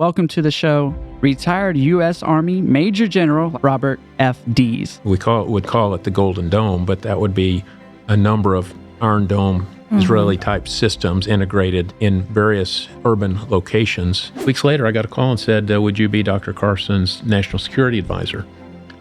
welcome to the show, retired U.S. Army Major General Robert F. Dees. Would call it the Golden Dome, but that would be a number of Iron Dome Israeli-type systems integrated in various urban locations. Weeks later, I got a call and said, would you be Dr. Carson's national security advisor?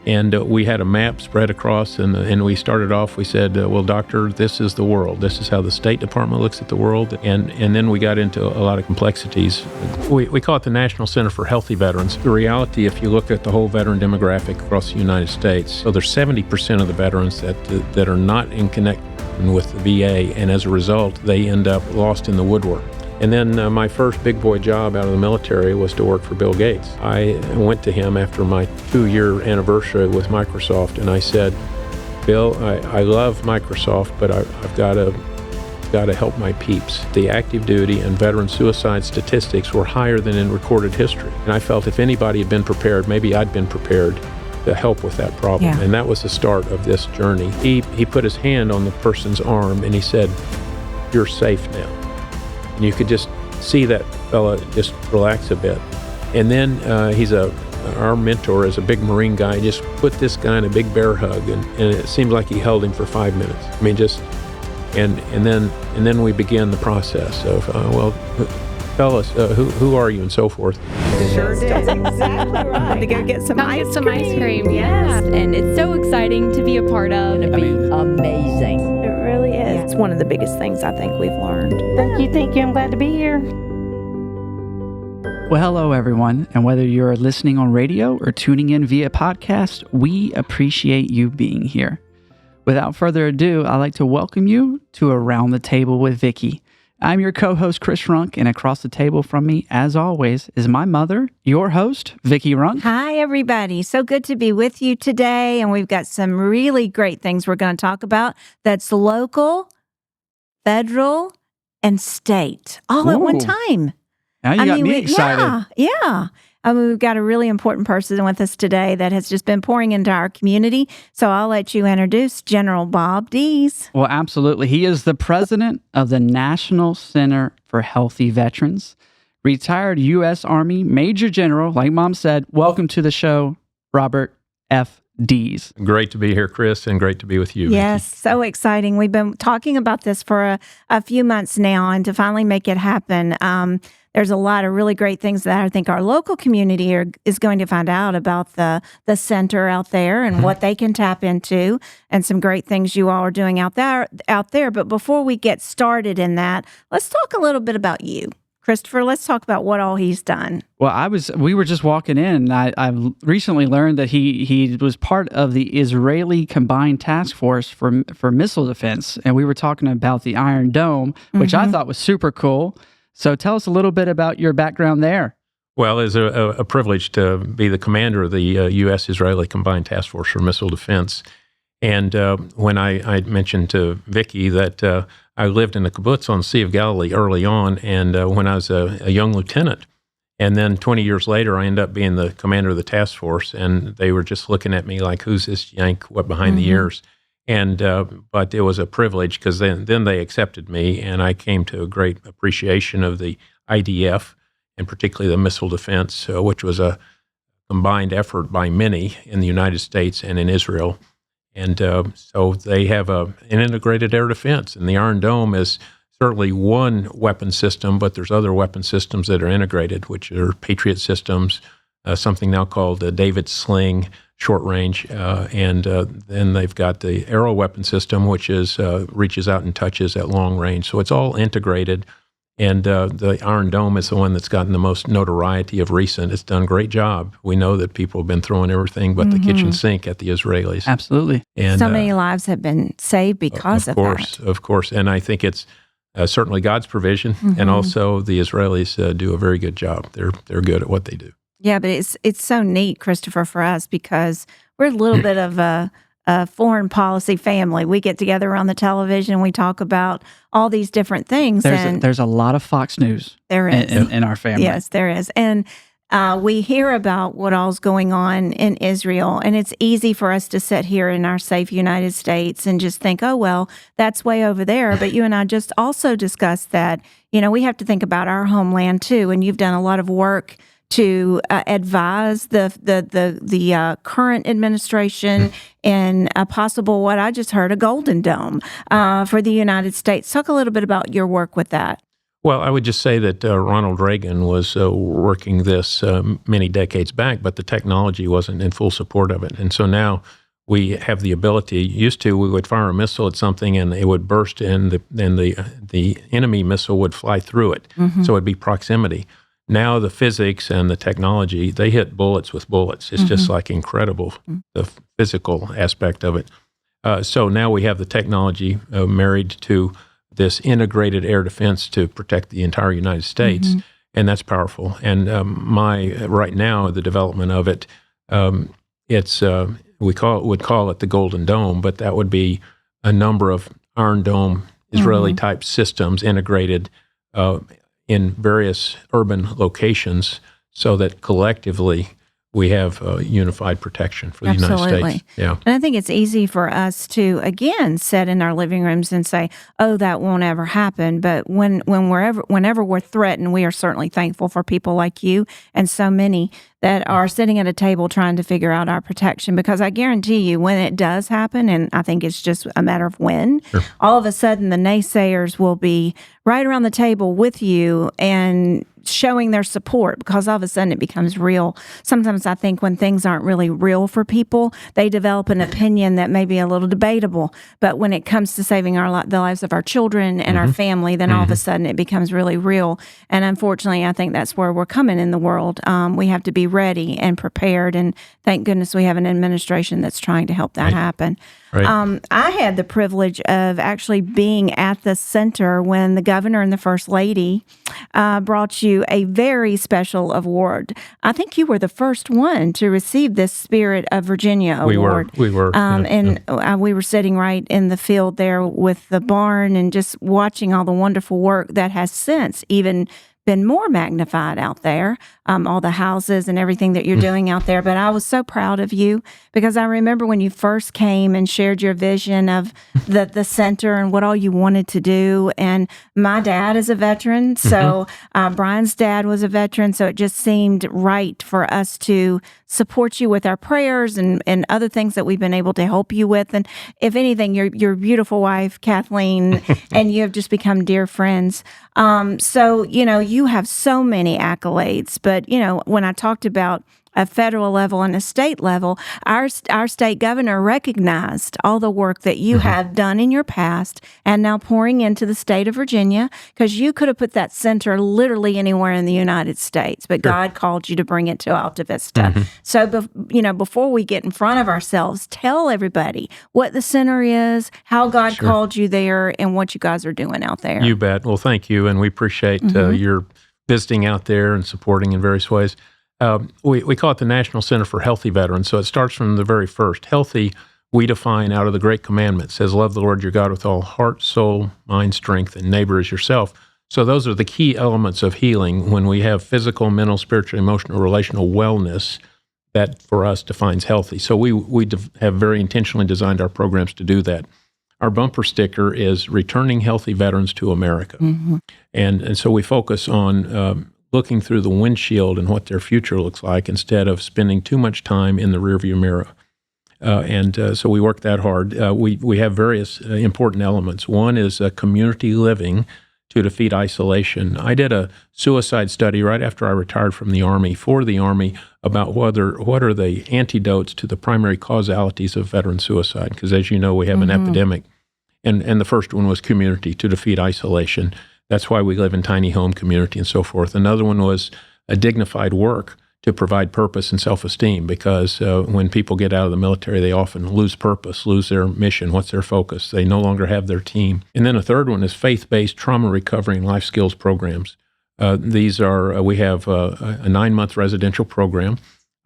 And we had a map spread across, and we started off, we said, well, doctor, this is the world. This is how the State Department looks at the world. And then we got into a lot of complexities. We call it the National Center for Healthy Veterans. The reality, if you look at the whole veteran demographic across the United States, so there's 70% of the veterans that are not in connection with the VA, and as a result, they end up lost in the woodwork. And then my first big boy job out of the military was to work for Bill Gates. I went to him after my 2-year anniversary with Microsoft, and I said, Bill, I love Microsoft, but I've got to help my peeps. The active duty and veteran suicide statistics were higher than in recorded history. And I felt if anybody had been prepared, maybe I'd been prepared to help with that problem. Yeah. And that was the start of this journey. He put his hand on the person's arm and he said, you're safe now. And you could just see that fella just relax a bit. And then our mentor is a big Marine guy. He just put this guy in a big bear hug, and it seemed like he held him for 5 minutes. I mean, and then we began the process of, well, tell us who are you and so forth. Sure did. That's exactly right. To go get some ice cream. Yes. And it's so exciting to be a part of. It'll be amazing. It really is. Yeah. It's one of the biggest things I think we've learned. Thank you. I'm glad to be here. Well, hello, everyone. And whether you're listening on radio or tuning in via podcast, we appreciate you being here. Without further ado, I'd like to welcome you to Around the Table with Vickie. I'm your co-host, Chris Runk, and across the table from me, as always, is my mother, your host, Vickie Runk. Hi, everybody. So good to be with you today, and we've got some really great things we're going to talk about. That's local, federal, and state, all at one time. Now you got me excited. Yeah. We've got a really important person with us today that has just been pouring into our community. So I'll let you introduce General Bob Dees. Well, absolutely. He is the president of the National Center for Healthy Veterans, retired U.S. Army Major General, like Mom said. Welcome to the show, Robert F. Dees. Great to be here, Chris, and great to be with you. Yes, Vickie. so exciting. We've been talking about this for a few months now, and to finally make it happen, there's a lot of really great things that I think our local community is going to find out about the center out there and what they can tap into, and some great things you all are doing out there. But before we get started in that, let's talk a little bit about you. Christopher, let's talk about what all he's done. Well, we were just walking in, and I've recently learned that he was part of the Israeli Combined Task Force for Missile Defense, and we were talking about the Iron Dome, which I thought was super cool. So tell us a little bit about your background there. Well, it's a privilege to be the commander of the U.S.-Israeli Combined Task Force for Missile Defense. And when I mentioned to Vickie that I lived in a kibbutz on the Sea of Galilee early on, and when I was a young lieutenant, and then 20 years later, I ended up being the commander of the task force, and they were just looking at me like, who's this yank, what behind the ears? And but it was a privilege because then they accepted me, and I came to a great appreciation of the IDF, and particularly the missile defense, which was a combined effort by many in the United States and in Israel. And so they have an integrated air defense, and the Iron Dome is certainly one weapon system, but there's other weapon systems that are integrated, which are Patriot systems, something now called the David Sling short range, and then they've got the aero weapon system, which reaches out and touches at long range. So it's all integrated, and the Iron Dome is the one that's gotten the most notoriety of recent. It's done a great job. We know that people have been throwing everything but the kitchen sink at the Israelis. Absolutely. And so many lives have been saved because of that. Of course, and I think it's certainly God's provision, and also the Israelis do a very good job. They're good at what they do. Yeah, but it's so neat, Christopher, for us because we're a little bit of a foreign policy family. We get together on the television, we talk about all these different things. There's a lot of Fox News there is. In our family. Yes, there is. And we hear about what all's going on in Israel, and it's easy for us to sit here in our safe United States and just think, oh, well, that's way over there. But you and I just also discussed that, we have to think about our homeland too, and you've done a lot of work to advise the current administration in a possible, what I just heard, a Golden Dome for the United States. Talk a little bit about your work with that. Well, I would just say that Ronald Reagan was working this many decades back, but the technology wasn't in full support of it. And so now we have the ability. Used to, we would fire a missile at something and it would burst, and the enemy missile would fly through it. So it'd be proximity. Now the physics and the technology, they hit bullets with bullets. It's just like incredible, the physical aspect of it. So now we have the technology married to this integrated air defense to protect the entire United States, and that's powerful. And right now, the development of it, it's would call it the Golden Dome, but that would be a number of Iron Dome Israeli type systems integrated in various urban locations, so that collectively we have unified protection for the United States. Yeah. And I think it's easy for us to, again, sit in our living rooms and say, oh, that won't ever happen. But whenever we're threatened, we are certainly thankful for people like you and so many that are sitting at a table trying to figure out our protection. Because I guarantee you, when it does happen, and I think it's just a matter of when, all of a sudden the naysayers will be right around the table with you and showing their support, because all of a sudden it becomes real. Sometimes I think when things aren't really real for people, they develop an opinion that may be a little debatable. But when it comes to saving the lives of our children and our family, then all of a sudden it becomes really real. And unfortunately, I think that's where we're coming in the world. We have to be ready and prepared. And thank goodness we have an administration that's trying to help that happen. Right. I had the privilege of actually being at the center when the governor and the first lady brought you a very special award. I think you were the first one to receive this Spirit of Virginia award. We were. We were sitting right in the field there with the barn and just watching all the wonderful work that has since even been more magnified out there, all the houses and everything that you're doing out there. But I was so proud of you, because I remember when you first came and shared your vision of the center and what all you wanted to do. And my dad is a veteran, so Brian's dad was a veteran, so it just seemed right for us to support you with our prayers and other things that we've been able to help you with. And if anything, your beautiful wife, Kathleen, and you have just become dear friends. So, you have so many accolades, but, when I talked about a federal level and a state level, our state governor recognized all the work that you have done in your past and now pouring into the state of Virginia, because you could have put that center literally anywhere in the United States, but God called you to bring it to Alta Vista. So, before we get in front of ourselves, tell everybody what the center is, how God called you there, and what you guys are doing out there. You bet. Well, thank you, and we appreciate your visiting out there and supporting in various ways. We call it the National Center for Healthy Veterans, so it starts from the very first. Healthy, we define out of the Great Commandment. It says, love the Lord your God with all heart, soul, mind, strength, and neighbor as yourself. So those are the key elements of healing. When we have physical, mental, spiritual, emotional, relational wellness, that for us defines healthy. So we have very intentionally designed our programs to do that. Our bumper sticker is returning healthy veterans to America. And so we focus on looking through the windshield and what their future looks like instead of spending too much time in the rearview mirror. So we work that hard. We have various important elements. One is community living to defeat isolation. I did a suicide study right after I retired from the Army for the Army about what are the antidotes to the primary causalities of veteran suicide, because as you know, we have an epidemic. And the first one was community to defeat isolation. That's why we live in tiny home community and so forth. Another one was a dignified work to provide purpose and self-esteem, because when people get out of the military, they often lose purpose, lose their mission, what's their focus. They no longer have their team. And then a third one is faith-based trauma recovery and life skills programs. These are, we have a 9-month residential program.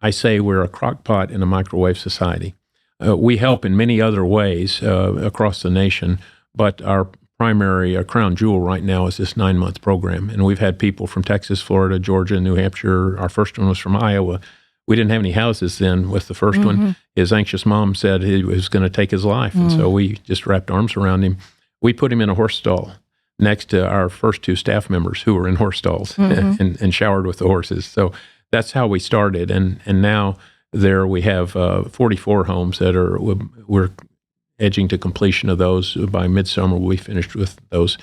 I say we're a crock pot in a microwave society. We help in many other ways across the nation, but our primary crown jewel right now is this 9-month program. And we've had people from Texas, Florida, Georgia, New Hampshire. Our first one was from Iowa. We didn't have any houses then with the first one. His anxious mom said he was going to take his life. And so we just wrapped arms around him. We put him in a horse stall next to our first 2 staff members who were in horse stalls and showered with the horses. So that's how we started. And now there we have 44 homes that we're edging to completion of those. By midsummer, we'll be finished with those.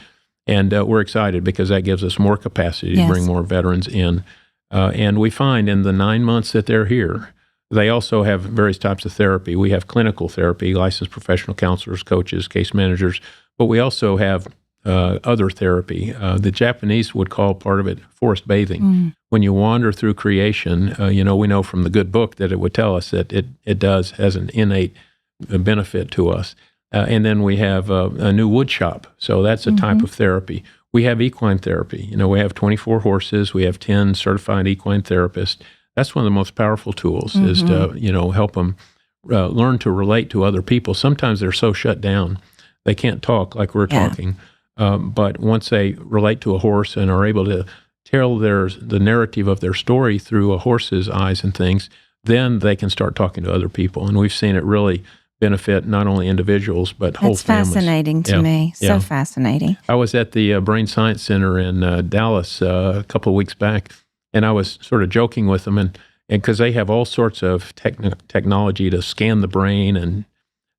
And we're excited because that gives us more capacity to bring more veterans in. And we find in the 9 months that they're here, they also have various types of therapy. We have clinical therapy, licensed professional counselors, coaches, case managers, but we also have other therapy. The Japanese would call part of it forest bathing. When you wander through creation, we know from the good book that it would tell us that it has an innate benefit to us. And then we have a new wood shop. So that's a type of therapy. We have equine therapy. We have 24 horses. We have 10 certified equine therapists. That's one of the most powerful tools is to, help them learn to relate to other people. Sometimes they're so shut down, they can't talk like we're talking. But once they relate to a horse and are able to tell the narrative of their story through a horse's eyes and things, then they can start talking to other people. And we've seen it really benefit not only individuals, but whole families. That's fascinating to me. So fascinating. I was at the Brain Science Center in Dallas a couple of weeks back, and I was sort of joking with them, and because they have all sorts of technology to scan the brain. And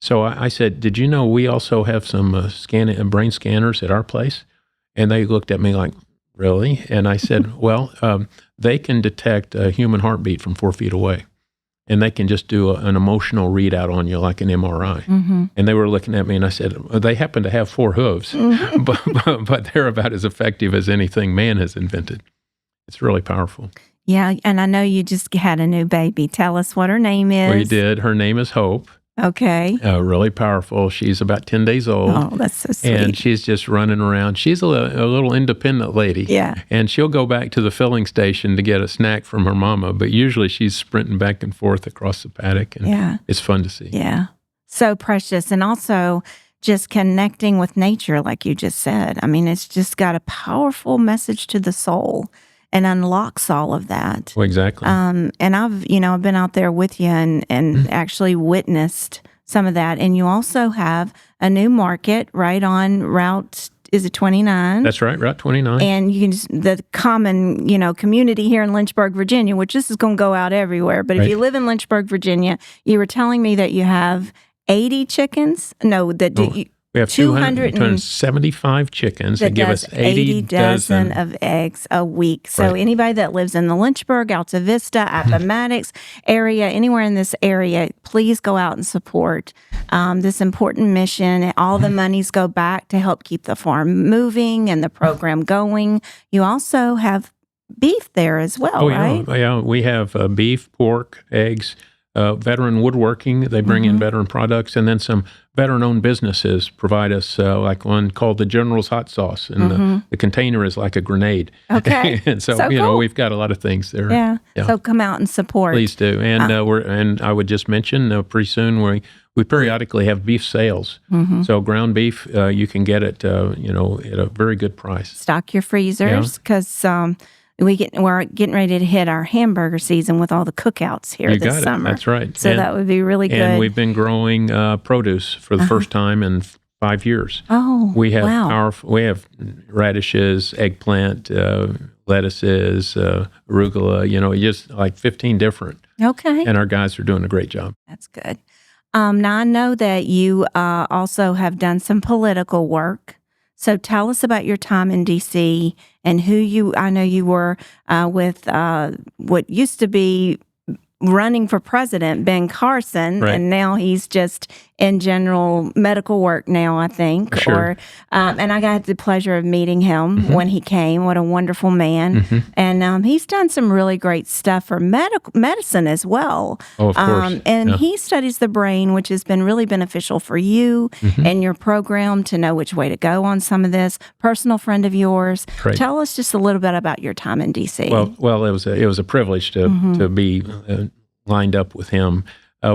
so I said, did you know we also have some brain scanners at our place? And they looked at me like, really? And I said, well, they can detect a human heartbeat from 4 feet away. And they can just do an emotional readout on you like an MRI. And they were looking at me, and I said, they happen to have 4 hooves, but they're about as effective as anything man has invented. It's really powerful. Yeah, and I know you just had a new baby. Tell us what her name is. We did. Her name is Hope. Okay. Really powerful. She's about 10 days old. Oh, that's so sweet. And she's just running around. She's a little independent lady. Yeah. And she'll go back to the filling station to get a snack from her mama, but usually she's sprinting back and forth across the paddock, and it's fun to see. Yeah. So precious. And also just connecting with nature, like you just said. I mean, it's just got a powerful message to the soul and unlocks all of that. Well, exactly. And I've been out there with you and actually witnessed some of that. And you also have a new market right on Route, is it 29? That's right, Route 29. And you can the common, community here in Lynchburg, Virginia, which this is going to go out everywhere. But if you live in Lynchburg, Virginia, you were telling me that you have 80 chickens? No, we have 275 chickens that give us 80 dozen of eggs a week. So anybody that lives in the Lynchburg, Alta Vista, Appomattox area, anywhere in this area, please go out and support this important mission. All the monies go back to help keep the farm moving and the program going. You also have beef there as well, right? Yeah, we have beef, pork, eggs, veteran woodworking. They bring in veteran products, and then some veteran-owned businesses provide us, like one called the General's Hot Sauce, and the container is like a grenade. Okay, and so cool. We've got a lot of things there. Yeah. So come out and support. Please do, and and I would just mention pretty soon we periodically have beef sales. So ground beef, you can get it, at a very good price. Stock your freezers because. We're getting ready to hit our hamburger season with all the cookouts here this summer. That's right. So that would be really good. And we've been growing produce for the first time in 5 years. Oh, we have we have radishes, eggplant, lettuces, arugula. Just like 15 different. Okay. And our guys are doing a great job. That's good. Now I know that you also have done some political work. So tell us about your time in D.C. and I know you were with what used to be running for president, Ben Carson, and now he's just in general medical work now, I think. Sure. And I got the pleasure of meeting him when he came. What a wonderful man. And he's done some really great stuff for medicine as well. Oh, of course. And he studies the brain, which has been really beneficial for you and your program to know which way to go on some of this. Personal friend of yours. Right. Tell us just a little bit about your time in D.C. Well, it was a privilege to be lined up with him.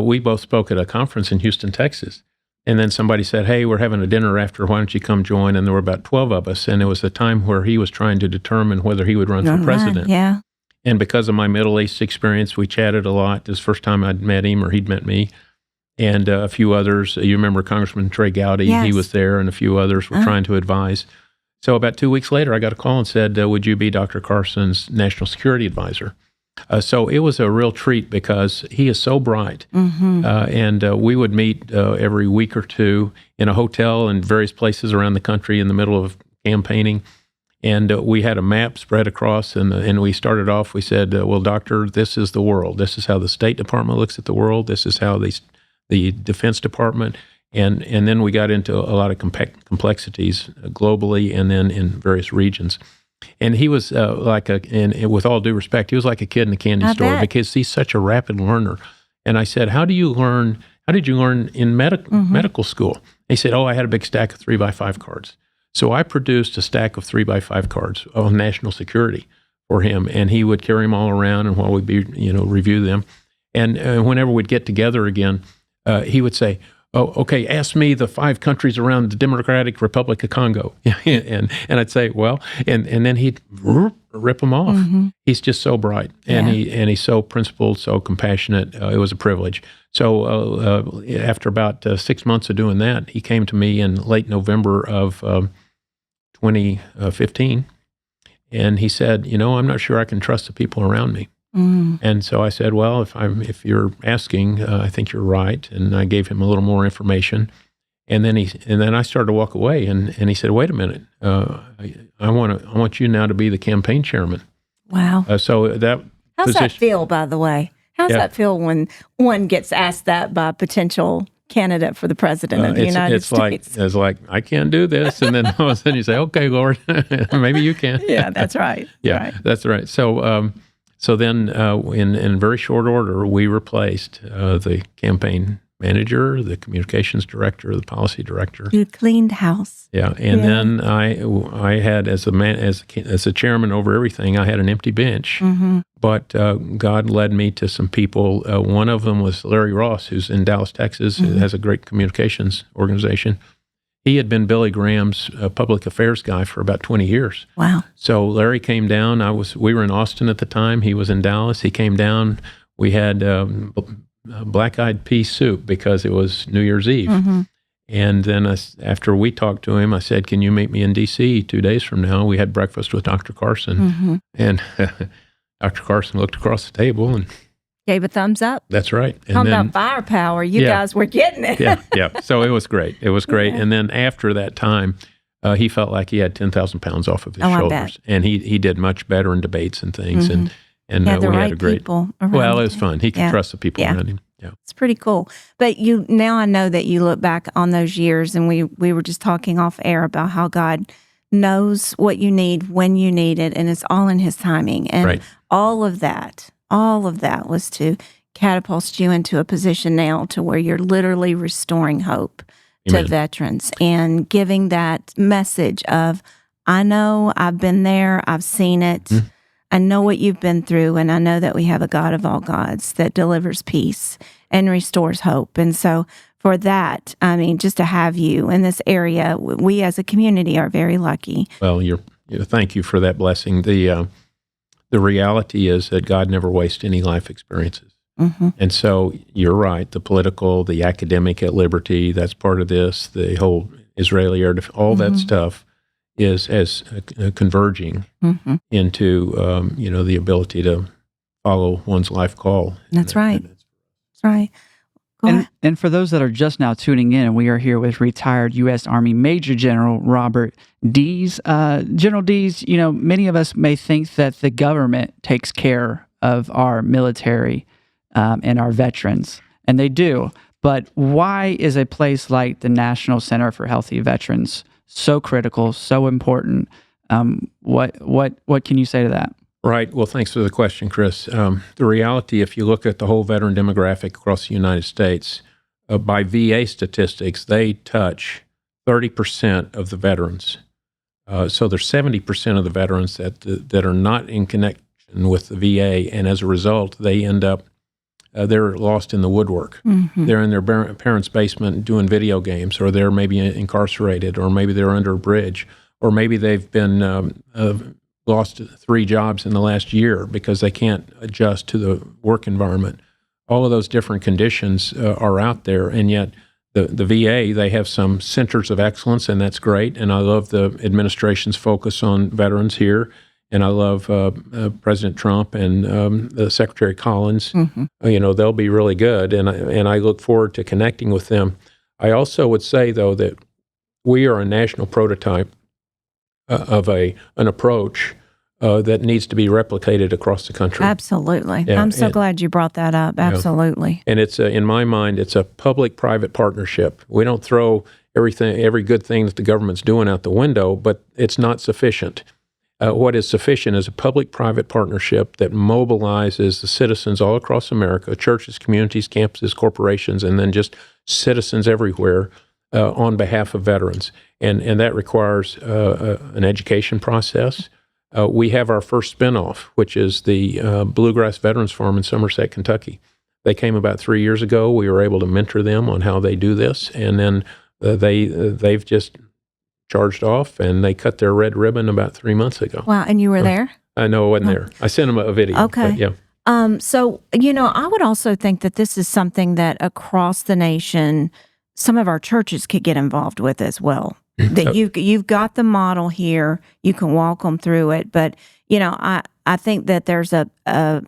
We both spoke at a conference in Houston, Texas. And then somebody said, hey, we're having a dinner after. Why don't you come join? And there were about 12 of us. And it was the time where he was trying to determine whether he would run for president. Yeah. And because of my Middle East experience, we chatted a lot. It was the first time I'd met him or he'd met me. And a few others. You remember Congressman Trey Gowdy? Yes. He was there, and a few others were trying to advise. So about 2 weeks later, I got a call and said, would you be Dr. Carson's national security advisor? So it was a real treat because he is so bright. And we would meet every week or two in a hotel in various places around the country in the middle of campaigning. And we had a map spread across, and we started off, we said, well, doctor, this is the world. This is how the State Department looks at the world. This is how the Defense Department, and then we got into a lot of complexities globally and then in various regions. And he was and with all due respect, he was like a kid in a candy store because he's such a rapid learner. And I said, how did you learn in medical school? He said, I had a big stack of 3x5 cards. So I produced a stack of 3x5 cards on national security for him, and he would carry them all around, and while we'd review them. And whenever we'd get together again, he would say, okay, ask me the 5 countries around the Democratic Republic of Congo. and I'd say, well, and then he'd rip them off. He's just so bright, and he's so principled, so compassionate. It was a privilege. So after about 6 months of doing that, he came to me in late November of 2015, and he said, I'm not sure I can trust the people around me. And so I said, well, if you're asking, I think you're right. And I gave him a little more information. And then I started to walk away, and he said, wait a minute, I want you now to be the campaign chairman. Wow. So that how's that feel, by the way? How's that feel when one gets asked that by a potential candidate for the president of the United States? It's like, I can't do this. And then all of a sudden you say, okay, Lord, maybe you can. Yeah, that's right. Yeah, that's right. So then in very short order, we replaced the campaign manager, the communications director, the policy director. You cleaned house. Yeah, and then I had as a chairman over everything, I had an empty bench. But God led me to some people. One of them was Larry Ross, who's in Dallas, Texas, who has a great communications organization. He had been Billy Graham's public affairs guy for about 20 years. Wow. So Larry came down. We were in Austin at the time. He was in Dallas. He came down. We had black-eyed pea soup because it was New Year's Eve. And then after we talked to him, I said, can you meet me in D.C. 2 days from now? We had breakfast with Dr. Carson. And Dr. Carson looked across the table and gave a thumbs up. That's right. And talking about firepower, you guys were getting it. Yeah. So it was great. It was great. And then after that time, he felt like he had 10,000 pounds off of his shoulders. And he did much better in debates and things. And we had a great people around him. It was fun. He could trust the people around him. Yeah. It's pretty cool. But now I know that you look back on those years, and we were just talking off air about how God knows what you need when you need it, and it's all in His timing. And all of that was to catapult you into a position now to where you're literally restoring hope to veterans and giving that message of, I know, I've been there, I've seen it, I know what you've been through, and I know that we have a God of all gods that delivers peace and restores hope. And so for that, I mean, just to have you in this area, we as a community are very lucky. Well, thank you for that blessing. The reality is that God never wastes any life experiences. And so you're right, the political, the academic at Liberty, that's part of this, the whole Israeli air defense, all that stuff is converging into, the ability to follow one's life call. That's right. That's right. And for those that are just now tuning in, we are here with retired U.S. Army Major General Robert Dees. General Dees, many of us may think that the government takes care of our military and our veterans, and they do. But why is a place like the National Center for Healthy Veterans so critical, so important? What can you say to that? Right. Well, thanks for the question, Chris. The reality, if you look at the whole veteran demographic across the United States, by VA statistics, they touch 30% of the veterans. So there's 70% of the veterans that are not in connection with the VA, and as a result, they end up they're lost in the woodwork. They're in their parents' basement doing video games, or they're maybe incarcerated, or maybe they're under a bridge, or maybe they've been lost 3 jobs in the last year because they can't adjust to the work environment. All of those different conditions are out there, and yet the VA, they have some centers of excellence, and that's great, and I love the administration's focus on veterans here, and I love President Trump and Secretary Collins. They'll be really good, and I look forward to connecting with them. I also would say, though, that we are a national prototype of an approach that needs to be replicated across the country. Absolutely. Yeah, I'm so glad you brought that up. Absolutely. And it's in my mind, it's a public-private partnership. We don't throw every good thing that the government's doing out the window, but it's not sufficient. What is sufficient is a public-private partnership that mobilizes the citizens all across America, churches, communities, campuses, corporations, and then just citizens everywhere on behalf of veterans. And that requires an education process. We have our first spinoff, which is the Bluegrass Veterans Farm in Somerset, Kentucky. They came about 3 years ago. We were able to mentor them on how they do this, and then they've just charged off, and they cut their red ribbon about 3 months ago. Wow, and you were there? No, I wasn't there. I sent them a video. Okay. Yeah. So, I would also think that this is something that across the nation, some of our churches could get involved with as well. That you've got the model here, you can walk them through it, but I think that there's an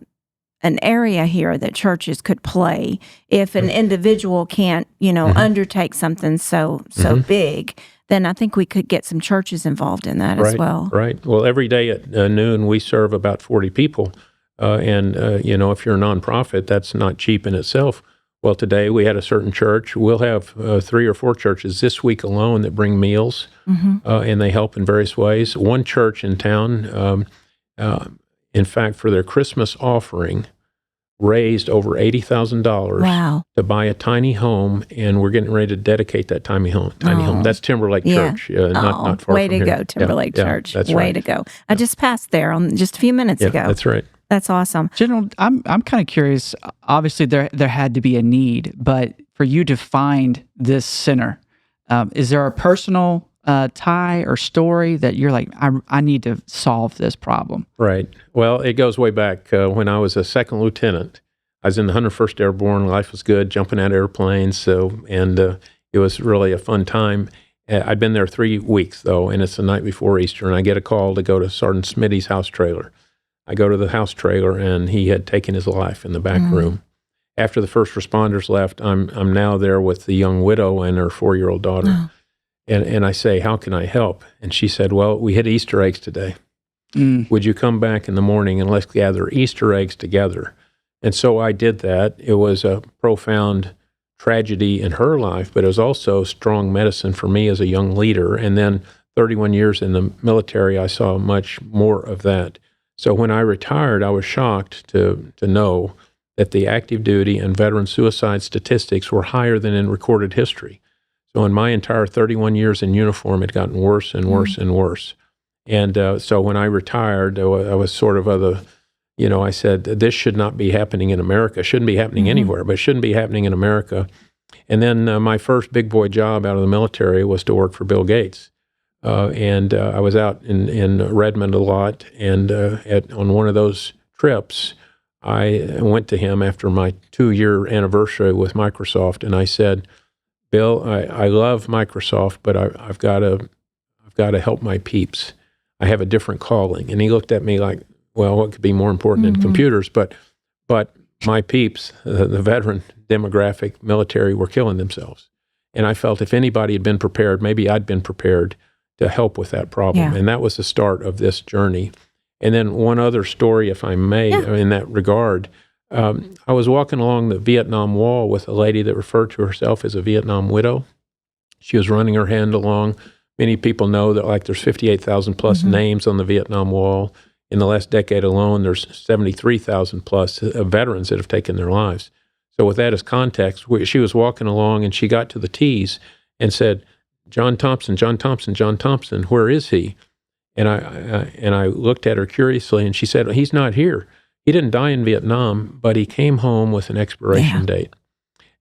area here that churches could play if an individual can't undertake something so big. Then I think we could get some churches involved in that as well. Right. Well, every day at noon we serve about 40 people, and if you're a nonprofit, that's not cheap in itself. Well, today we had a certain church. We'll have 3 or 4 churches this week alone that bring meals, and they help in various ways. One church in town, in fact, for their Christmas offering, raised over $80,000 to buy a tiny home, and we're getting ready to dedicate that tiny home. That's Timberlake Church, not far way from to here. go, Timberlake Church. That's way right. to go. I just passed there just a few minutes ago. That's right. That's awesome. General, I'm kind of curious. Obviously, there had to be a need, but for you to find this center, is there a personal tie or story that you're like, I need to solve this problem? Right. Well, it goes way back. When I was a second lieutenant, I was in the 101st Airborne. Life was good, jumping out of airplanes. And it was really a fun time. I'd been there 3 weeks, though, and it's the night before Easter, and I get a call to go to Sergeant Smitty's house trailer. I go to the house trailer, and he had taken his life in the back room. After the first responders left, I'm now there with the young widow and her 4-year-old daughter. And I say, how can I help? And she said, well, we hit Easter eggs today. Would you come back in the morning and let's gather Easter eggs together? And so I did that. It was a profound tragedy in her life, but it was also strong medicine for me as a young leader. And then 31 years in the military, I saw much more of that. So when I retired, I was shocked to know that the active duty and veteran suicide statistics were higher than in recorded history. So in my entire 31 years in uniform, it had gotten worse and worse and worse. And so when I retired, I was sort of I said, this should not be happening in America. It shouldn't be happening anywhere, but it shouldn't be happening in America. And then my first big boy job out of the military was to work for Bill Gates. And I was out in Redmond a lot, and on one of those trips, I went to him after my 2-year anniversary with Microsoft, and I said, Bill, I love Microsoft, but I've got to help my peeps. I have a different calling. And he looked at me like, well, what could be more important than computers? But my peeps, the veteran demographic, military, were killing themselves. And I felt if anybody had been prepared, maybe I'd been prepared to help with that problem. And that was the start of this journey. And then one other story, if I may, in that regard. I was walking along the Vietnam Wall with a lady that referred to herself as a Vietnam widow. She was running her hand along. Many people know that there's 58,000 plus names on the Vietnam Wall. In the last decade alone, there's 73,000 plus veterans that have taken their lives. So with that as context, she was walking along and she got to the T's and said, John Thompson, John Thompson, John Thompson, where is he? And I looked at her curiously, and she said, well, he's not here. He didn't die in Vietnam, but he came home with an expiration date.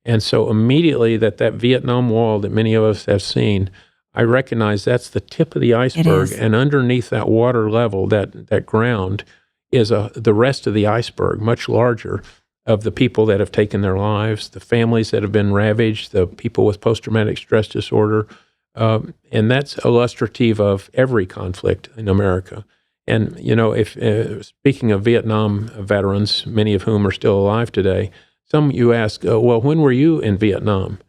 And so immediately that Vietnam Wall that many of us have seen, I recognize that's the tip of the iceberg. And underneath that water level, that ground, is the rest of the iceberg, much larger, of the people that have taken their lives, the families that have been ravaged, the people with post-traumatic stress disorder. And that's illustrative of every conflict in America. And, if speaking of Vietnam veterans, many of whom are still alive today, some you ask, well, when were you in Vietnam?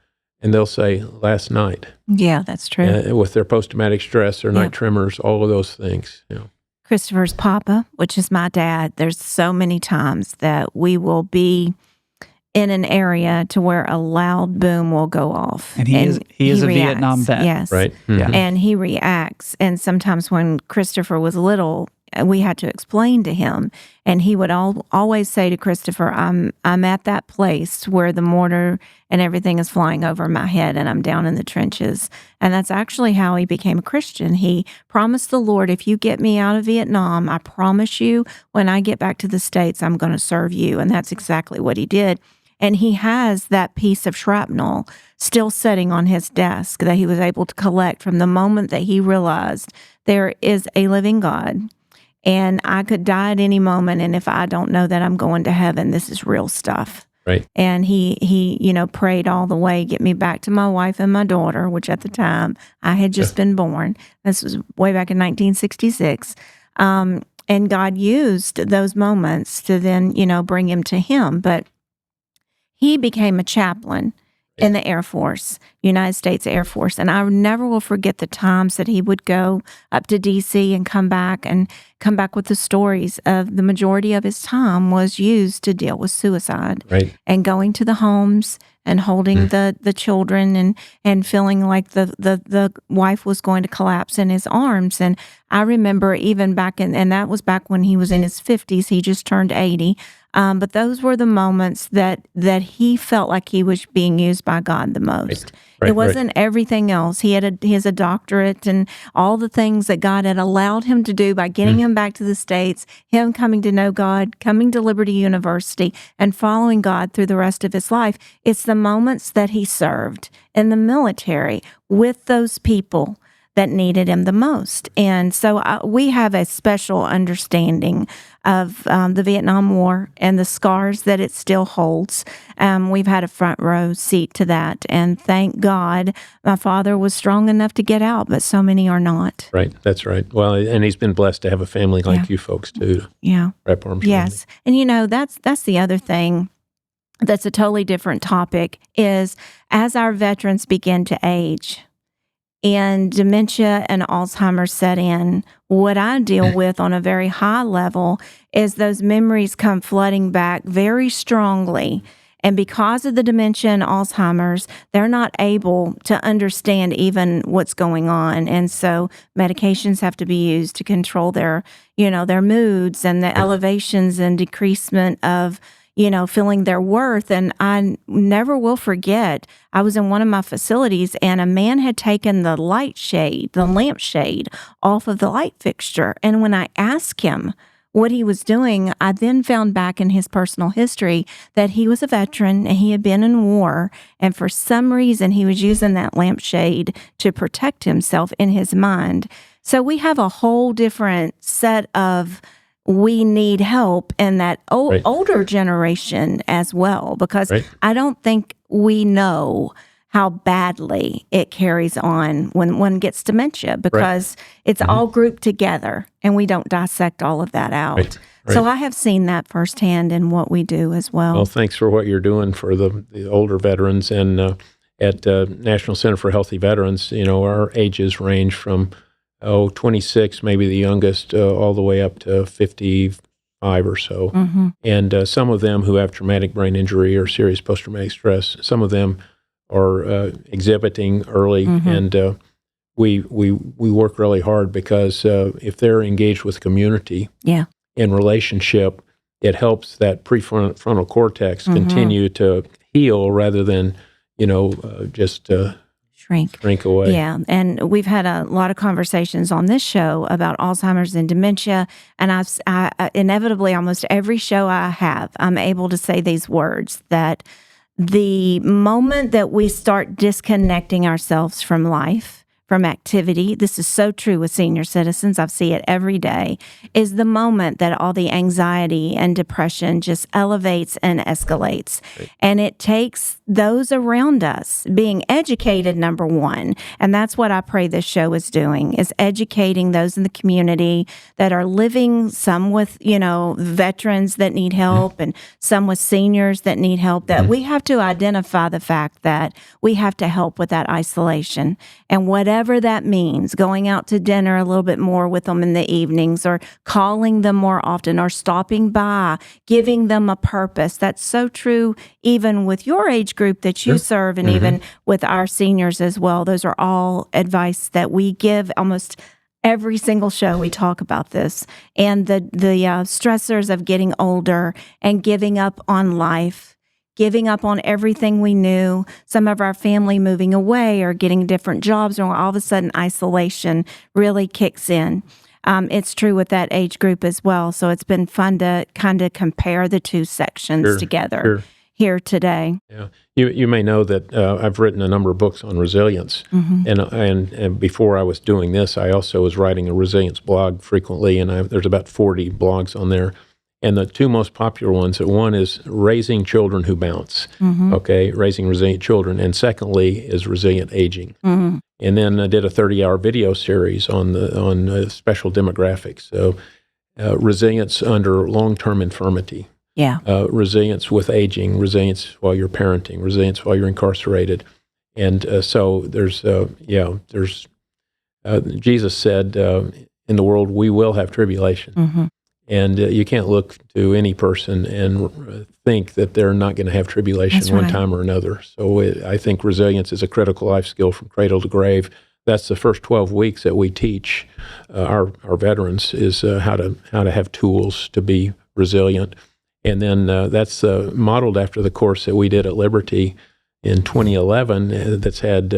And they'll say, last night. Yeah, that's true. With their post-traumatic stress, their night tremors, all of those things. Christopher's papa, which is my dad, there's so many times that we will be in an area to where a loud boom will go off. And he is a reacts. Vietnam vet. Yes. Right. Yeah. And he reacts. And sometimes when Christopher was little, we had to explain to him. And he would always say to Christopher, I'm at that place where the mortar and everything is flying over my head and I'm down in the trenches. And that's actually how he became a Christian. He promised the Lord, if you get me out of Vietnam, I promise you, when I get back to the States, I'm going to serve you. And that's exactly what he did. And he has that piece of shrapnel still sitting on his desk that he was able to collect from the moment that he realized there is a living God and I could die at any moment. And if I don't know that I'm going to heaven, this is real stuff. Right. And he prayed all the way, get me back to my wife and my daughter, which at the time I had just been born. This was way back in 1966. And God used those moments to then, bring him to him. But he became a chaplain in the Air Force, United States Air Force. And I never will forget the times that he would go up to D.C. and come back with the stories of the majority of his time was used to deal with suicide. Right. And going to the homes and holding the children and feeling like the wife was going to collapse in his arms. And I remember even back and that was back when he was in his 50s. He just turned 80. But those were the moments that he felt like he was being used by God the most. It wasn't everything else. He had a doctorate and all the things that God had allowed him to do by getting him back to the States, him coming to know God, coming to Liberty University, and following God through the rest of his life. It's the moments that he served in the military with those people that needed him the most. And so we have a special understanding of the Vietnam War and the scars that it still holds. We've had a front row seat to that. And thank God my father was strong enough to get out, but so many are not. Right. That's right. Well, and he's been blessed to have a family like you folks, too. Yeah. Wrap arms around Yes. him. And, that's the other thing that's a totally different topic is as our veterans begin to age, and dementia and Alzheimer's set in, what I deal with on a very high level is those memories come flooding back very strongly. And because of the dementia and Alzheimer's, they're not able to understand even what's going on. And so medications have to be used to control their moods and the elevations and decreasement of feeling their worth. And I never will forget, I was in one of my facilities and a man had taken the lampshade off of the light fixture. And when I asked him what he was doing, I then found back in his personal history that he was a veteran and he had been in war. And for some reason, he was using that lampshade to protect himself in his mind. So we have a whole different set of we need help in that older generation as well, because I don't think we know how badly it carries on when one gets dementia, because it's all grouped together and we don't dissect all of that out. Right. So I have seen that firsthand in what we do as well. Well, thanks for what you're doing for the older veterans. And at National Center for Healthy Veterans, our ages range from 26, maybe the youngest, all the way up to 55 or so. And some of them who have traumatic brain injury or serious post-traumatic stress, some of them are exhibiting early. And we work really hard because if they're engaged with community and relationship, it helps that prefrontal cortex continue to heal rather than, just shrink away. Yeah, and we've had a lot of conversations on this show about Alzheimer's and dementia, and I inevitably, almost every show I have, I'm able to say these words, that the moment that we start disconnecting ourselves from life, from activity, this is so true with senior citizens, I see it every day, is the moment that all the anxiety and depression just elevates and escalates. Right. And it takes those around us being educated, number one. And that's what I pray this show is doing, is educating those in the community that are living, some with, veterans that need help and some with seniors that need help, that we have to identify the fact that we have to help with that isolation. And whatever that means, going out to dinner a little bit more with them in the evenings, or calling them more often, or stopping by, giving them a purpose. That's so true even with your age group that you serve, and even with our seniors as well. Those are all advice that we give almost every single show. We talk about this, and the stressors of getting older and giving up on life, giving up on everything we knew, some of our family moving away or getting different jobs, or all of a sudden isolation really kicks in. It's true with that age group as well. So it's been fun to kind of compare the two sections together here today. Yeah, you may know that I've written a number of books on resilience, and before I was doing this, I also was writing a resilience blog frequently, and there's about 40 blogs on there. And the two most popular ones, one is Raising Children Who Bounce, raising resilient children, and secondly is Resilient Aging. And then I did a 30-hour video series on special demographics, so resilience under long-term infirmity, resilience with aging, resilience while you're parenting, resilience while you're incarcerated. And so there's Jesus said, in the world we will have tribulation. And you can't look to any person and think that they're not going to have tribulation one time or another. So I think resilience is a critical life skill from cradle to grave. That's the first 12 weeks that we teach our veterans, is how to have tools to be resilient. And then that's modeled after the course that we did at Liberty in 2011 that's had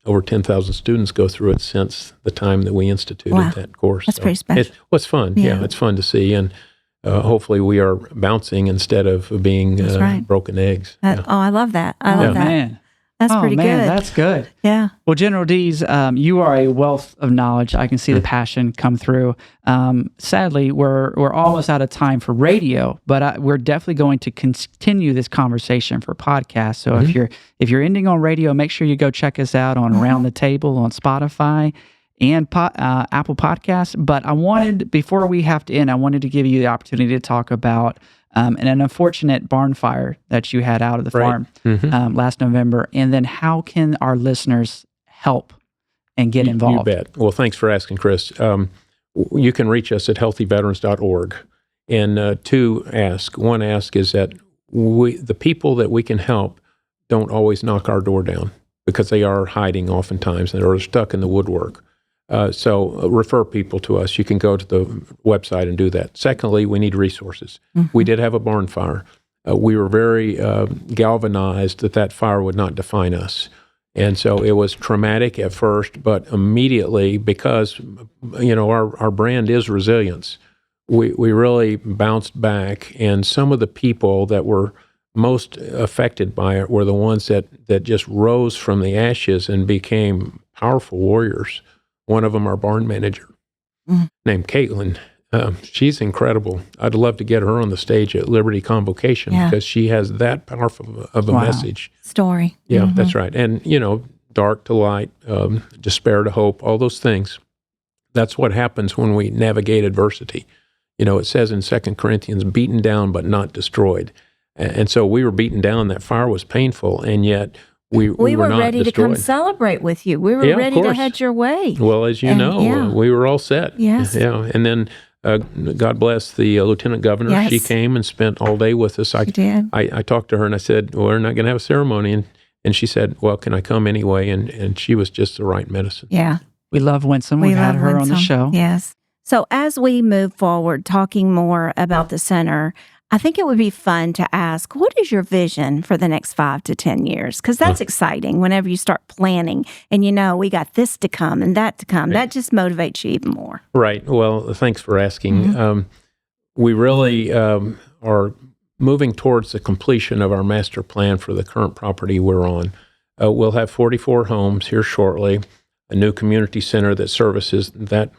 over 10,000 students go through it since the time that we instituted that course. That's pretty special. It's fun. Yeah, it's fun to see. And hopefully we are bouncing instead of being broken eggs. Oh, I love that. I love that. Man. That's pretty good. That's good. Yeah. Well, General Dees, you are a wealth of knowledge. I can see the passion come through. Sadly, we're almost out of time for radio, but we're definitely going to continue this conversation for podcasts. So if you're ending on radio, make sure you go check us out on Around the Table on Spotify and Apple Podcasts. But before we have to end, I wanted to give you the opportunity to talk about an unfortunate barn fire that you had out of the farm last November. And then how can our listeners help and get involved? You bet. Well, thanks for asking, Chris. You can reach us at healthyveterans.org. And one ask is that the people that we can help don't always knock our door down, because they are hiding oftentimes and are stuck in the woodwork. So refer people to us. You can go to the website and do that. Secondly, we need resources. We did have a barn fire. We were very galvanized that fire would not define us. And so it was traumatic at first, but immediately, because our brand is resilience, we really bounced back. And some of the people that were most affected by it were the ones that just rose from the ashes and became powerful warriors. One of them, our barn manager, named Caitlin. She's incredible. I'd love to get her on the stage at Liberty Convocation, because she has that powerful of a message. Story. Yeah, that's right. And, dark to light, despair to hope, all those things. That's what happens when we navigate adversity. It says in 2 Corinthians, beaten down but not destroyed. And so we were beaten down. That fire was painful, and yet we were not ready destroyed. to come celebrate with you. We were ready to head your way. Well, as you know, we were all set. Yes. Yeah. And then God bless the Lieutenant Governor. Yes. She came and spent all day with us. She did. I talked to her and I said, well, we're not going to have a ceremony. And she said, well, can I come anyway? And she was just the right medicine. Yeah. We love Winsome. We've had her on the show. Yes. So as we move forward, talking more about the center, I think it would be fun to ask, what is your vision for the next 5 to 10 years? Because that's exciting whenever you start planning and we got this to come and that to come. That just motivates you even more. Right. Well, thanks for asking. We really are moving towards the completion of our master plan for the current property we're on. We'll have 44 homes here shortly. a new community center that services that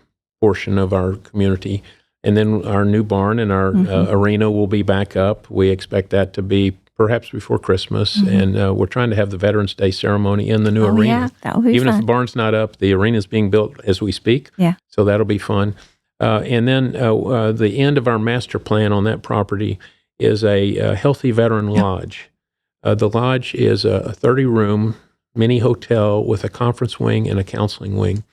portion of our community. And then our new barn and our arena will be back up. We expect that to be perhaps before Christmas. And we're trying to have the Veterans Day ceremony in the new arena. Yeah, that will be Even fun. if the barn's not up, the arena is being built as we speak. Yeah. So that'll be fun. And then the end of our master plan on that property is a healthy veteran lodge. The lodge is a 30-room mini hotel with a conference wing and a counseling wing.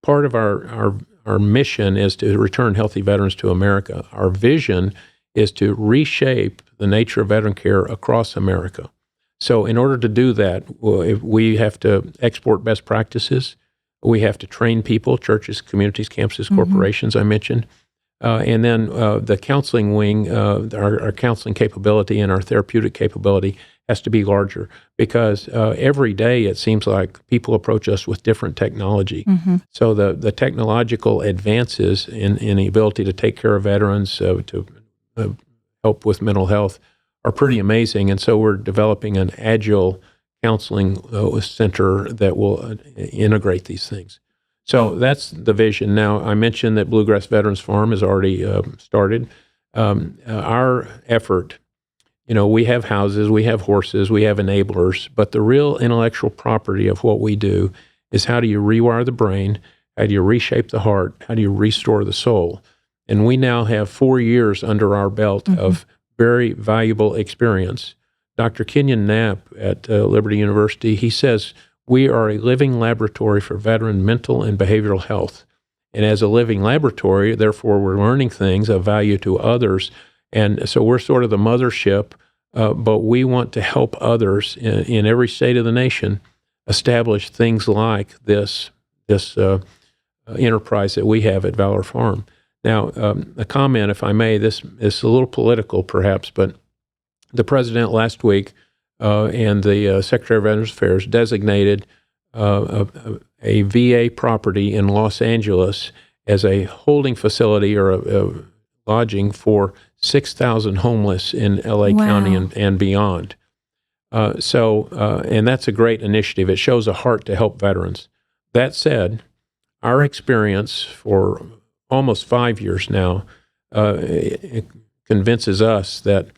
Part of our mission is to return healthy veterans to America. Our vision is to reshape the nature of veteran care across America. So in order to do that, we have to export best practices. We have to train people, churches, communities, campuses, corporations, I mentioned. And then the counseling wing, our counseling capability and our therapeutic capability has to be larger because every day it seems like people approach us with different technology. So the technological advances in the ability to take care of veterans, to help with mental health are pretty amazing. And so we're developing an agile counseling center that will integrate these things. So that's the vision. Now, I mentioned that Bluegrass Veterans Farm has already started. Our effort, we have houses, we have horses, we have enablers, but the real intellectual property of what we do is how do you rewire the brain, how do you reshape the heart, how do you restore the soul? And we now have 4 years under our belt of very valuable experience. Dr. Kenyon Knapp at Liberty University, he says, we are a living laboratory for veteran mental and behavioral health. And as a living laboratory, therefore, we're learning things of value to others. And so we're sort of the mothership, but we want to help others in every state of the nation establish things like this enterprise that we have at Valor Farm. Now, a comment, if I may, this is a little political perhaps, but the president last week and the Secretary of Veterans Affairs designated a VA property in Los Angeles as a holding facility or a lodging for 6,000 homeless in LA County and beyond. And that's a great initiative. It shows a heart to help veterans. That said, our experience for almost 5 years now it convinces us that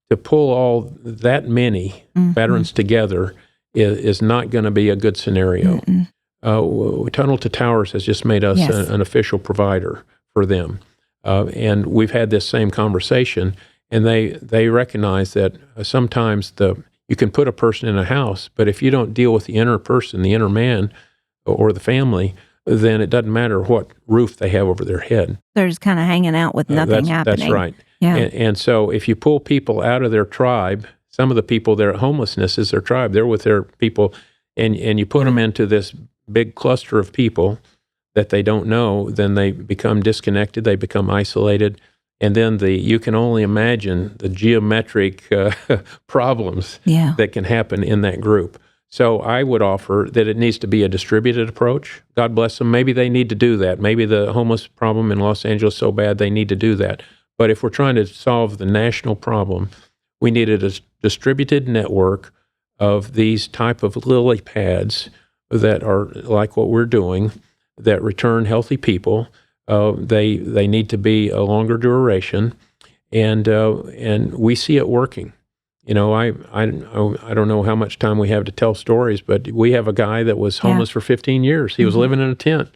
to pull all that many veterans together is not going to be a good scenario. Tunnel to Towers has just made us an official provider for them. And we've had this same conversation, and they recognize that sometimes you can put a person in a house, but if you don't deal with the inner person, the inner man, or the family, then it doesn't matter what roof they have over their head. They're just kind of hanging out with nothing happening. That's right. Yeah. And so if you pull people out of their tribe, some of the people, their homelessness is their tribe. They're with their people, and you put them into this big cluster of people that they don't know, then they become disconnected, they become isolated, and then you can only imagine the geometric problems that can happen in that group. So I would offer that it needs to be a distributed approach. God bless them. Maybe they need to do that. Maybe the homeless problem in Los Angeles is so bad they need to do that. But if we're trying to solve the national problem, we needed a distributed network of these type of lily pads that are like what we're doing, that return healthy people. They need to be a longer duration, and we see it working. I don't know how much time we have to tell stories, but we have a guy that was homeless for 15 years. He was living in a tent.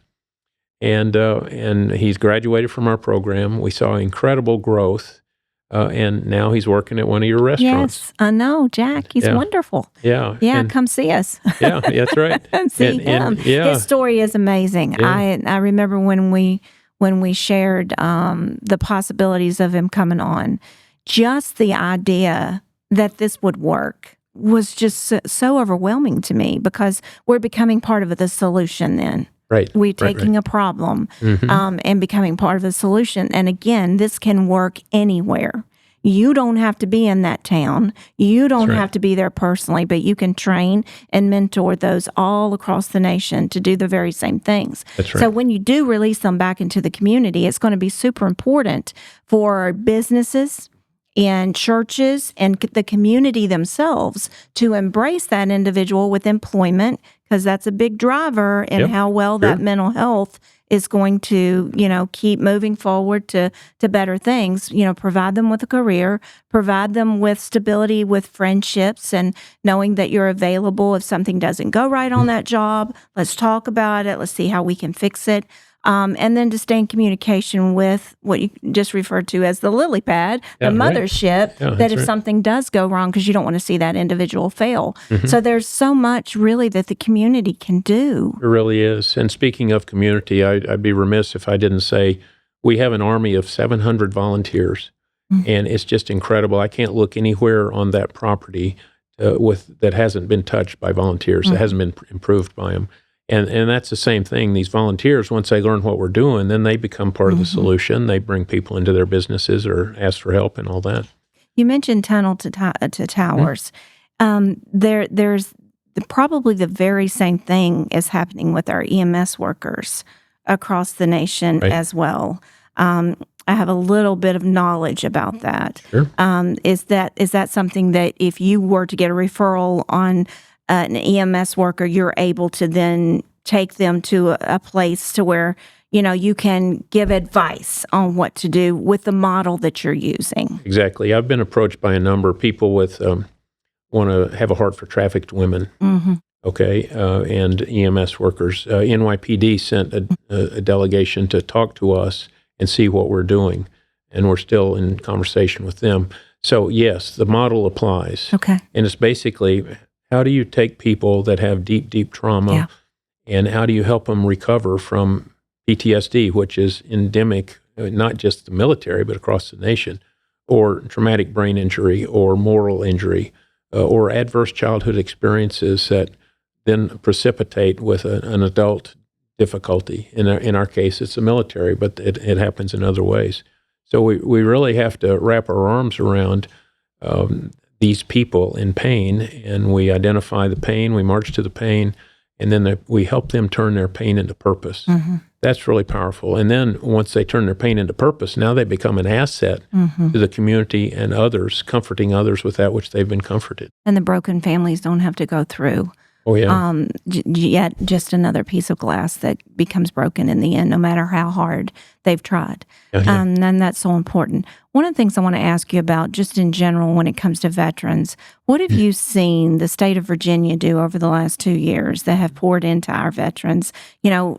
And he's graduated from our program. We saw incredible growth, and now he's working at one of your restaurants. Yes, I know, Jack. He's wonderful. Yeah. Come see us. Yeah, that's right. And see him. His story is amazing. Yeah. I remember when we shared the possibilities of him coming on, just the idea that this would work was just so overwhelming to me because we're becoming part of the solution then. Right. We're taking a problem and becoming part of the solution. And again, this can work anywhere. You don't have to be in that town. You don't have to be there personally, but you can train and mentor those all across the nation to do the very same things. That's right. So when you do release them back into the community, it's going to be super important for businesses in churches and the community themselves to embrace that individual with employment, because that's a big driver in how well that mental health is going to, keep moving forward to better things. Provide them with a career, provide them with stability with friendships, and knowing that you're available if something doesn't go right on that job. Let's talk about it. Let's see how we can fix it. And then to stay in communication with what you just referred to as the lily pad, the mothership, that if something does go wrong, because you don't want to see that individual fail. So there's so much really that the community can do. It really is. And speaking of community, I'd be remiss if I didn't say we have an army of 700 volunteers, and it's just incredible. I can't look anywhere on that property that hasn't been touched by volunteers, that hasn't been improved by them. And that's the same thing. These volunteers, once they learn what we're doing, then they become part of the solution. They bring people into their businesses or ask for help and all that. You mentioned tunnel to towers. There's probably the very same thing is happening with our EMS workers across the nation as well. I have a little bit of knowledge about that. Sure. Is that something that if you were to get a referral on an EMS worker, you're able to then take them to a place to where, you can give advice on what to do with the model that you're using? Exactly. I've been approached by a number of people with want to have a heart for trafficked women. And EMS workers. NYPD sent a delegation to talk to us and see what we're doing, and we're still in conversation with them. So yes, the model applies. Okay. And it's basically, how do you take people that have deep, deep trauma, and how do you help them recover from PTSD, which is endemic, not just the military, but across the nation, or traumatic brain injury, or moral injury, or adverse childhood experiences that then precipitate with an adult difficulty. In our case, it's the military, but it happens in other ways. So we really have to wrap our arms around these people in pain, and we identify the pain, we march to the pain, and then we help them turn their pain into purpose. That's really powerful. And then once they turn their pain into purpose, now they become an asset to the community and others, comforting others with that which they've been comforted. And the broken families don't have to go through yet just another piece of glass that becomes broken in the end, no matter how hard they've tried. And that's so important. One of the things I want to ask you about, just in general, when it comes to veterans, what have you seen the state of Virginia do over the last 2 years that have poured into our veterans?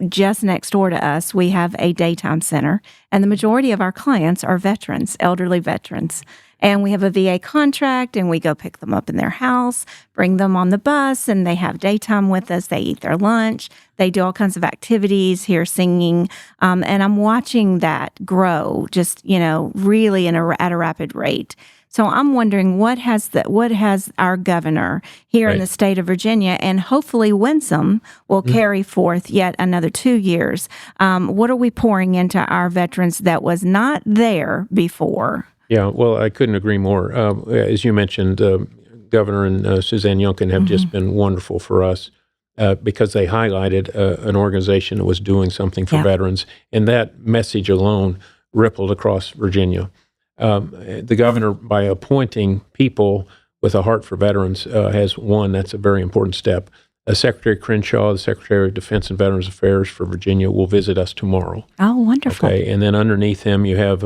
Just next door to us, we have a daytime center, and the majority of our clients are veterans, elderly veterans. And we have a VA contract, and we go pick them up in their house, bring them on the bus, and they have daytime with us. They eat their lunch. They do all kinds of activities, hear singing. And I'm watching that grow just, really at a rapid rate. So I'm wondering what has our governor here in the state of Virginia, and hopefully Winsome will carry forth yet another 2 years. What are we pouring into our veterans that was not there before? Yeah, well, I couldn't agree more. As you mentioned, Governor and Suzanne Yunkin have just been wonderful for us because they highlighted an organization that was doing something for veterans, and that message alone rippled across Virginia. The governor, by appointing people with a heart for veterans, has one, that's a very important step. Secretary Crenshaw, the Secretary of Defense and Veterans Affairs for Virginia, will visit us tomorrow. Oh, wonderful. Okay, and then underneath him, you have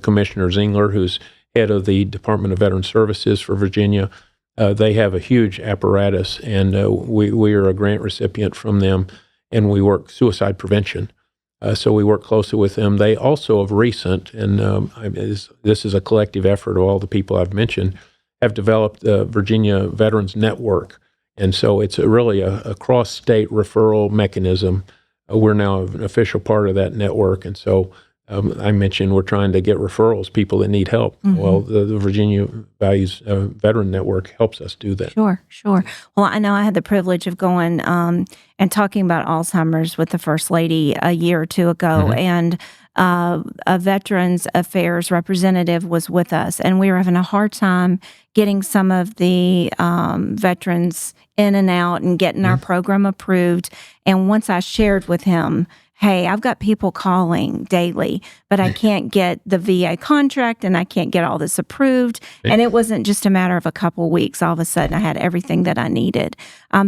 Commissioner Zingler, who's head of the Department of Veteran Services for Virginia. They have a huge apparatus, and we are a grant recipient from them, and we work suicide prevention. So we work closely with them. They also, of recent, and this is a collective effort of all the people I've mentioned, have developed the Virginia Veterans Network. And so it's really a cross-state referral mechanism. We're now an official part of that network. And so I mentioned we're trying to get referrals, people that need help. Well, the Virginia Values Veteran Network helps us do that. Sure. Well, I know I had the privilege of going and talking about Alzheimer's with the First Lady a year or two ago. And a Veterans Affairs representative was with us, and we were having a hard time getting some of the veterans in and out and getting our program approved. And once I shared with him hey, I've got people calling daily, but I can't get the VA contract and I can't get all this approved. And it wasn't just a matter of a couple of weeks. All of a sudden, I had everything that I needed.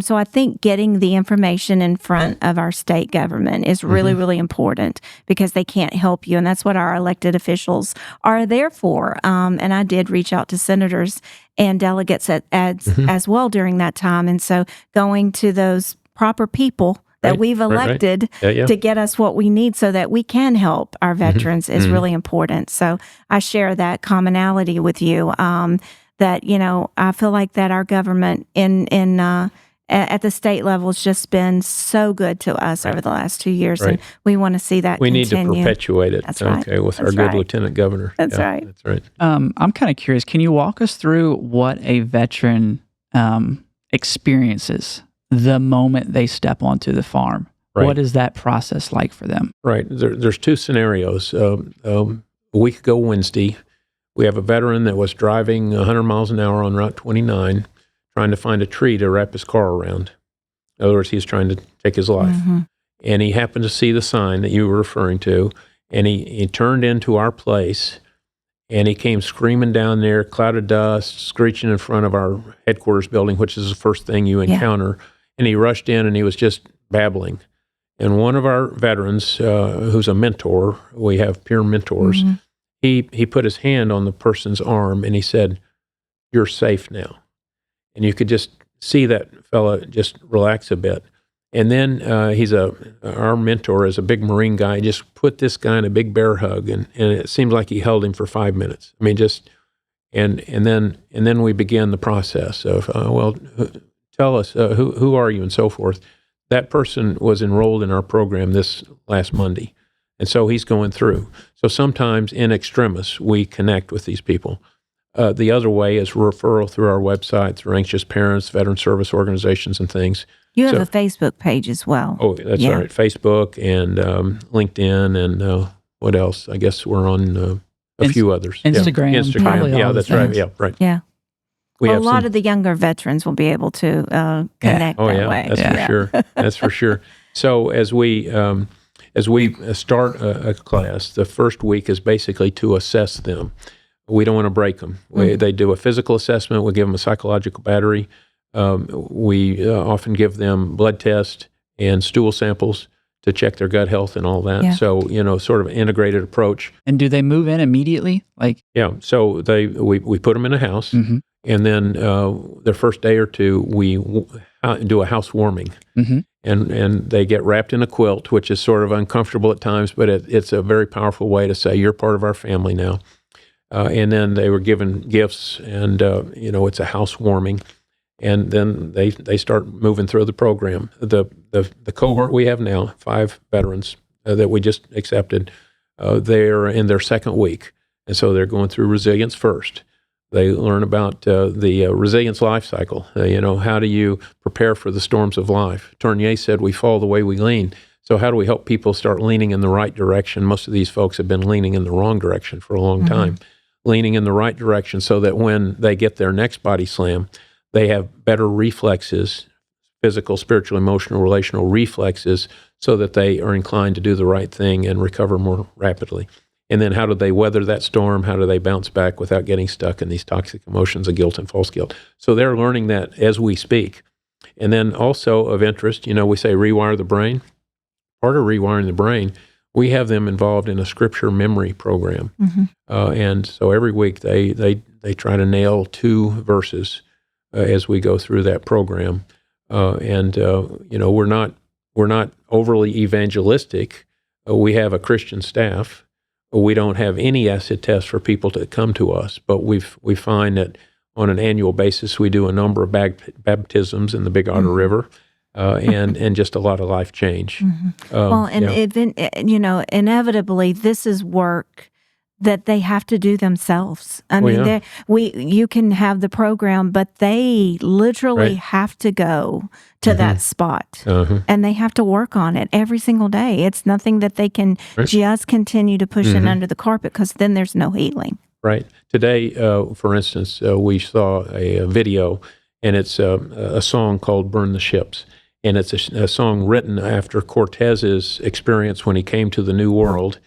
So I think getting the information in front of our state government is really, really important because they can't help you. And that's what our elected officials are there for. And I did reach out to senators and delegates as well during that time. And so going to those proper people that we've elected to get us what we need so that we can help our veterans is really important. So I share that commonality with you, that, I feel like that our government at the state level has just been so good to us over the last 2 years, and we want to see that continue. We need to perpetuate it, That's right. with our good Lieutenant Governor. That's right. That's right. I'm kind of curious. Can you walk us through what a veteran experiences the moment they step onto the farm? Right. What is that process like for them? Right. There's two scenarios. A week ago Wednesday, we have a veteran that was driving 100 miles an hour on Route 29, trying to find a tree to wrap his car around. In other words, he's trying to take his life. And he happened to see the sign that you were referring to, and he turned into our place, and he came screaming down there, cloud of dust, screeching in front of our headquarters building, which is the first thing you encounter. And he rushed in, and he was just babbling. And one of our veterans, who's a mentor, we have peer mentors, he put his hand on the person's arm, and he said, "You're safe now." And you could just see that fella just relax a bit. And then our mentor is a big Marine guy. He just put this guy in a big bear hug, and it seemed like he held him for 5 minutes. I mean, and then we began the process of, tell us, who are you, and so forth. That person was enrolled in our program this last Monday, and so he's going through. So sometimes in extremis, we connect with these people. The other way is referral through our website, through Anxious Parents, veteran service organizations, and things. You have a Facebook page as well. Oh, that's right. Facebook and LinkedIn and what else? I guess we're on a few others. Instagram. Instagram. Yeah, that's right. Yeah, right. Yeah. A lot of the younger veterans will be able to connect that way. That's for sure. That's for sure. So as we start a class, the first week is basically to assess them. We don't want to break them. They do a physical assessment. We give them a psychological battery. We often give them blood tests and stool samples to check their gut health and all that. Yeah. So, sort of an integrated approach. And do they move in immediately? So we put them in a house, and then their first day or two, we do a housewarming. And they get wrapped in a quilt, which is sort of uncomfortable at times, but it's a very powerful way to say, you're part of our family now. And then they were given gifts, and it's a housewarming, and then they start moving through the program. The cohort we have now, 5 veterans that we just accepted, they're in their second week, and so they're going through resilience first. They learn about the resilience life cycle. How do you prepare for the storms of life? Tournier said, "We fall the way we lean." So how do we help people start leaning in the right direction? Most of these folks have been leaning in the wrong direction for a long time. Leaning in the right direction so that when they get their next body slam, they have better reflexes, physical, spiritual, emotional, relational reflexes, so that they are inclined to do the right thing and recover more rapidly. And then how do they weather that storm? How do they bounce back without getting stuck in these toxic emotions of guilt and false guilt? So they're learning that as we speak. And then also of interest, we say rewire the brain. Part of rewiring the brain, we have them involved in a scripture memory program. And so every week they try to nail 2 verses as we go through that program. We're not overly evangelistic. We have a Christian staff. We don't have any acid tests for people to come to us, but we find that on an annual basis we do a number of baptisms in the Big Otter River. And just a lot of life change. Inevitably, this is work that they have to do themselves. You can have the program, but they literally have to go to that spot, and they have to work on it every single day. It's nothing that they can just continue to push it under the carpet, because then there's no healing. Right. Today, for instance, we saw a video, and it's a song called "Burn the Ships." And it's a song written after Cortez's experience when he came to the New World.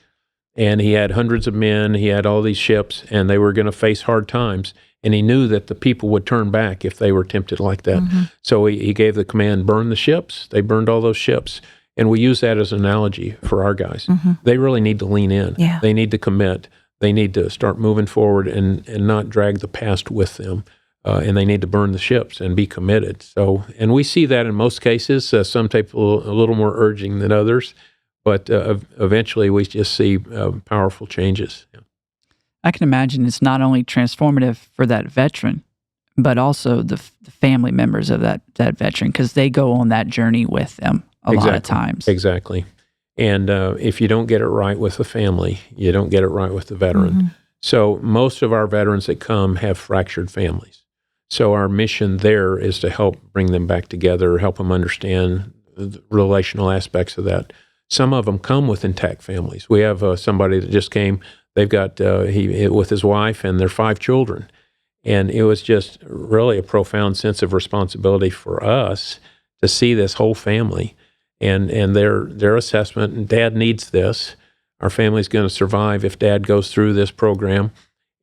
And he had hundreds of men, he had all these ships, and they were going to face hard times. And he knew that the people would turn back if they were tempted like that. Mm-hmm. So he gave the command, burn the ships. They burned all those ships. And we use that as an analogy for our guys. Mm-hmm. They really need to lean in. Yeah. They need to commit. They need to start moving forward and not drag the past with them. And they need to burn the ships and be committed. So, and we see that in most cases. Some people a little more urging than others, but eventually we just see powerful changes. Yeah. I can imagine it's not only transformative for that veteran, but also the family members of that veteran, because they go on that journey with them a lot of times. Exactly. And if you don't get it right with the family, you don't get it right with the veteran. Mm-hmm. So most of our veterans that come have fractured families. So our mission there is to help bring them back together, help them understand the relational aspects of that. Some of them come with intact families. We have somebody that just came. They've got with his wife and their 5 children, and it was just really a profound sense of responsibility for us to see this whole family and their assessment. And Dad needs this. Our family's going to survive if Dad goes through this program.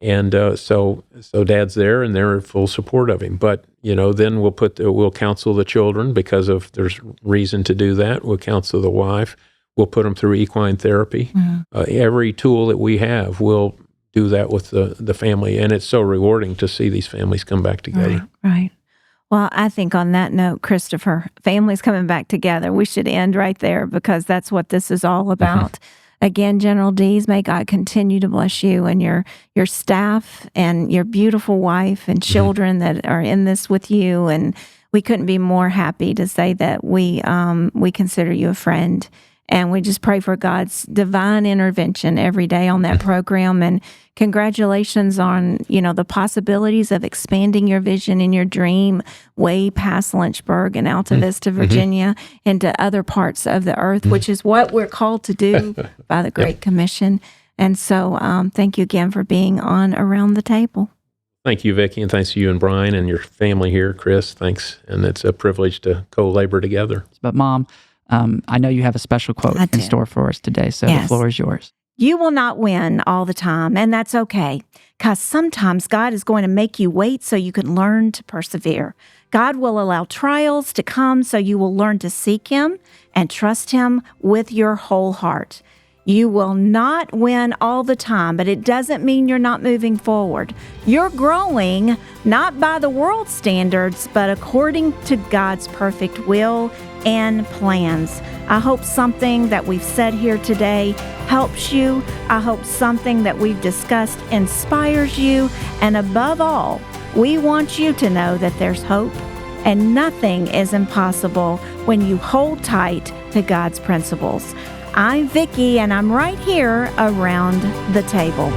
And so Dad's there, and they're in full support of him. But then we'll counsel the children because there's reason to do that. We'll counsel the wife. We'll put them through equine therapy. Mm-hmm. Every tool that we have, we'll do that with the family, and it's so rewarding to see these families come back together. Right. Well, I think on that note, Christopher, families coming back together, we should end right there because that's what this is all about. Mm-hmm. Again, General Dees, may God continue to bless you and your staff and your beautiful wife and children that are in this with you. And we couldn't be more happy to say that we consider you a friend. And we just pray for God's divine intervention every day on that program. And congratulations on, the possibilities of expanding your vision and your dream way past Lynchburg and Alta Vista, Virginia, into other parts of the earth, which is what we're called to do by the Great Commission. And so thank you again for being on Around the Table. Thank you, Vickie, and thanks to you and Brian and your family here, Chris. Thanks. And it's a privilege to co-labor together. But Mom, I know you have a special quote in store for us today, so the floor is yours. You will not win all the time, and that's okay, because sometimes God is going to make you wait so you can learn to persevere. God will allow trials to come so you will learn to seek Him and trust Him with your whole heart. You will not win all the time, but it doesn't mean you're not moving forward. You're growing, not by the world's standards, but according to God's perfect will and plans. I hope something that we've said here today helps you. I hope something that we've discussed inspires you. And above all, we want you to know that there's hope and nothing is impossible when you hold tight to God's principles. I'm Vickie, and I'm right here around the table.